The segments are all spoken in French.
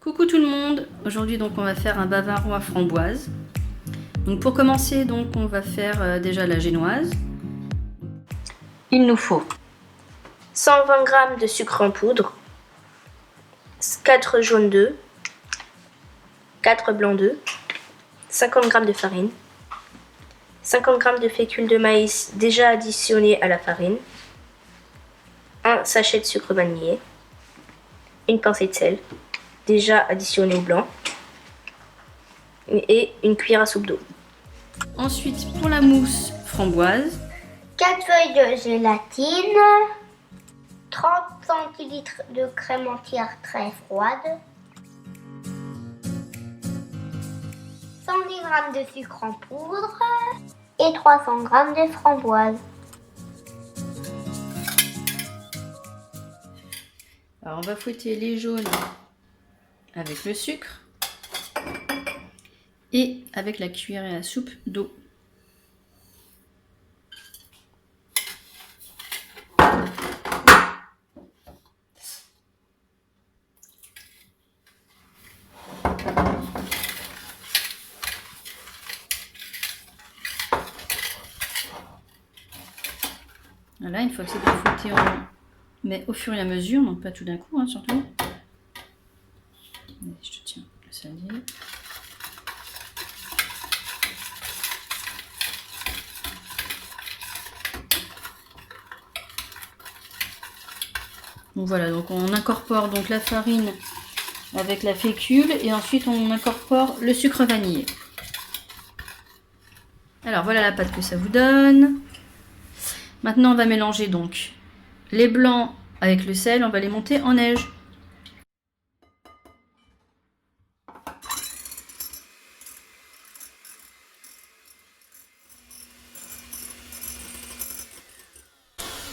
Coucou tout le monde, aujourd'hui donc on va faire un bavarois framboise. Donc pour commencer donc on va faire déjà la génoise. Il nous faut 120 g de sucre en poudre, 4 jaunes d'œufs, 4 blancs d'œufs, 50 g de farine, 50 g de fécule de maïs déjà additionné à la farine, un sachet de sucre vanillé, une pincée de sel déjà additionné au blanc et une cuillère à soupe d'eau. Ensuite pour la mousse framboise, 4 feuilles de gélatine, 30 cl de crème entière très froide, 110 g de sucre en poudre et 300 g de framboise. alors on va fouetter les jaunes avec le sucre et avec la cuillère à soupe d'eau. Voilà, une fois que c'est bien fouetté, on met au fur et à mesure, donc pas tout d'un coup, hein, surtout. Allez, je te tiens le salier. Donc voilà, donc on incorpore donc la farine avec la fécule et ensuite on incorpore le sucre vanillé. Alors voilà la pâte que ça vous donne. Maintenant on va mélanger donc les blancs avec le sel, on va les monter en neige.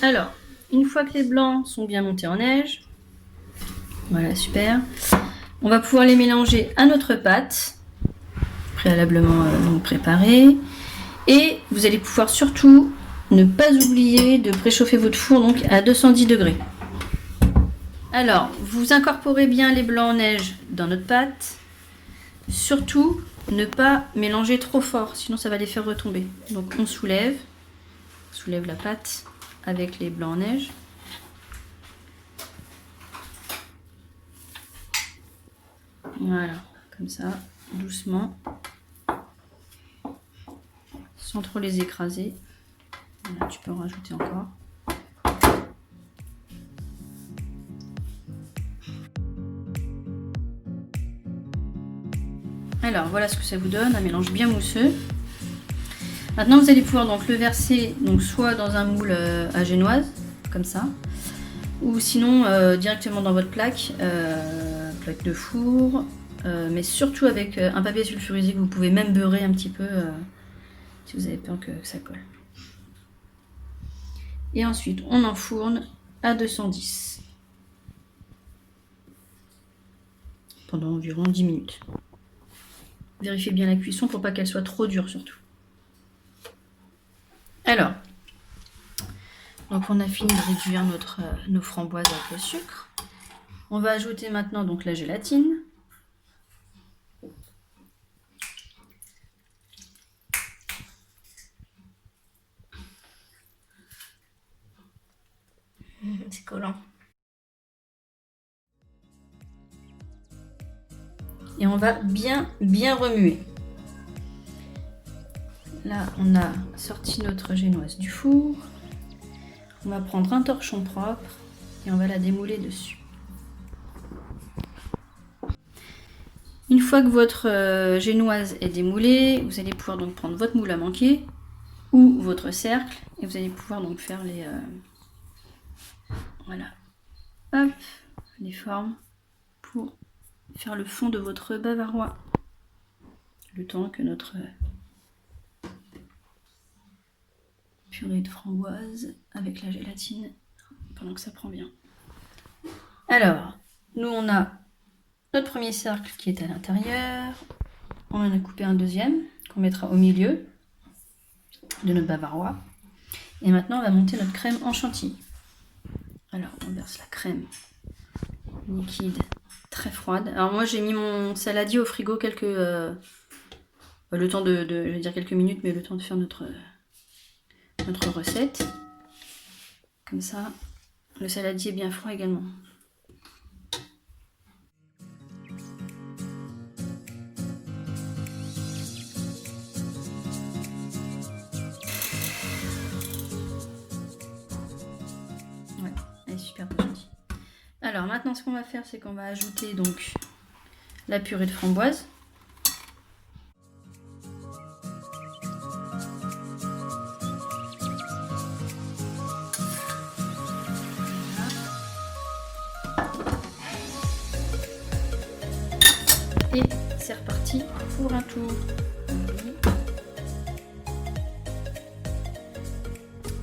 Alors, une fois que les blancs sont bien montés en neige, voilà, super, on va pouvoir les mélanger à notre pâte, préalablement donc préparée. Et vous allez pouvoir surtout ne pas oublier de préchauffer votre four donc à 210 degrés. Alors, vous incorporez bien les blancs en neige dans notre pâte. Surtout, ne pas mélanger trop fort, sinon ça va les faire retomber. Donc on soulève la pâte avec les blancs en neige. Voilà, comme ça, doucement, sans trop les écraser. Voilà, tu peux en rajouter encore. Alors voilà ce que ça vous donne, un mélange bien mousseux. Maintenant vous allez pouvoir donc le verser donc soit dans un moule à génoise, comme ça, ou sinon directement dans votre plaque de four, mais surtout avec un papier sulfurisé que vous pouvez même beurrer un petit peu si vous avez peur que ça colle. Et ensuite on enfourne à 210 pendant environ 10 minutes. Vérifiez bien la cuisson pour pas qu'elle soit trop dure surtout. Alors, donc on a fini de réduire nos framboises avec le sucre. On va ajouter maintenant donc la gélatine. C'est collant. Et on va bien remuer. Là, on a sorti notre génoise du four. On va prendre un torchon propre et on va la démouler dessus. Une fois que votre génoise est démoulée, vous allez pouvoir donc prendre votre moule à manquer ou votre cercle et vous allez pouvoir donc faire les voilà, hop, les formes pour faire le fond de votre bavarois. Le temps que notre purée de framboise avec la gélatine, pendant que ça prend bien. Alors, nous on a notre premier cercle qui est à l'intérieur, on en a coupé un deuxième qu'on mettra au milieu de notre bavarois. Et maintenant on va monter notre crème en chantilly. Alors on verse la crème liquide très froide. Alors moi j'ai mis mon saladier au frigo le temps je vais dire quelques minutes, mais le temps de faire notre recette. Comme ça, le saladier est bien froid également. Ouais, elle est super gentille. Alors maintenant, ce qu'on va faire, c'est qu'on va ajouter donc la purée de framboise. Et c'est reparti pour un tour.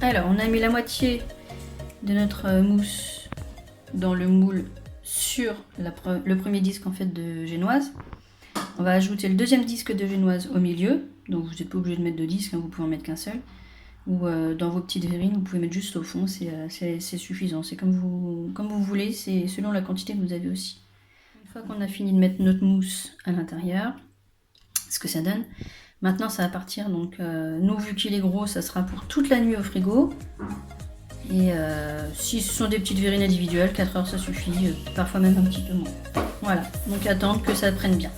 Alors, on a mis la moitié de notre mousse dans le moule sur le premier disque en fait de génoise. On va ajouter le deuxième disque de génoise au milieu. Donc vous n'êtes pas obligé de mettre 2 disques, hein, vous pouvez en mettre qu'un seul. Ou dans vos petites verrines, vous pouvez mettre juste au fond, c'est suffisant. C'est comme vous voulez, c'est selon la quantité que vous avez aussi. Une fois qu'on a fini de mettre notre mousse à l'intérieur, ce que ça donne, maintenant ça va partir. Donc nous, vu qu'il est gros, ça sera pour toute la nuit au frigo. Et si ce sont des petites verrines individuelles, 4 heures ça suffit, parfois même un petit peu moins. Voilà, donc attendre que ça prenne bien.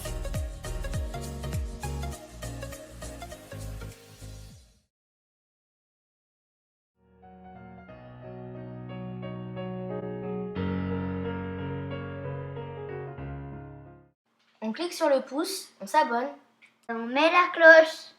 On clique sur le pouce, on s'abonne. On met la cloche.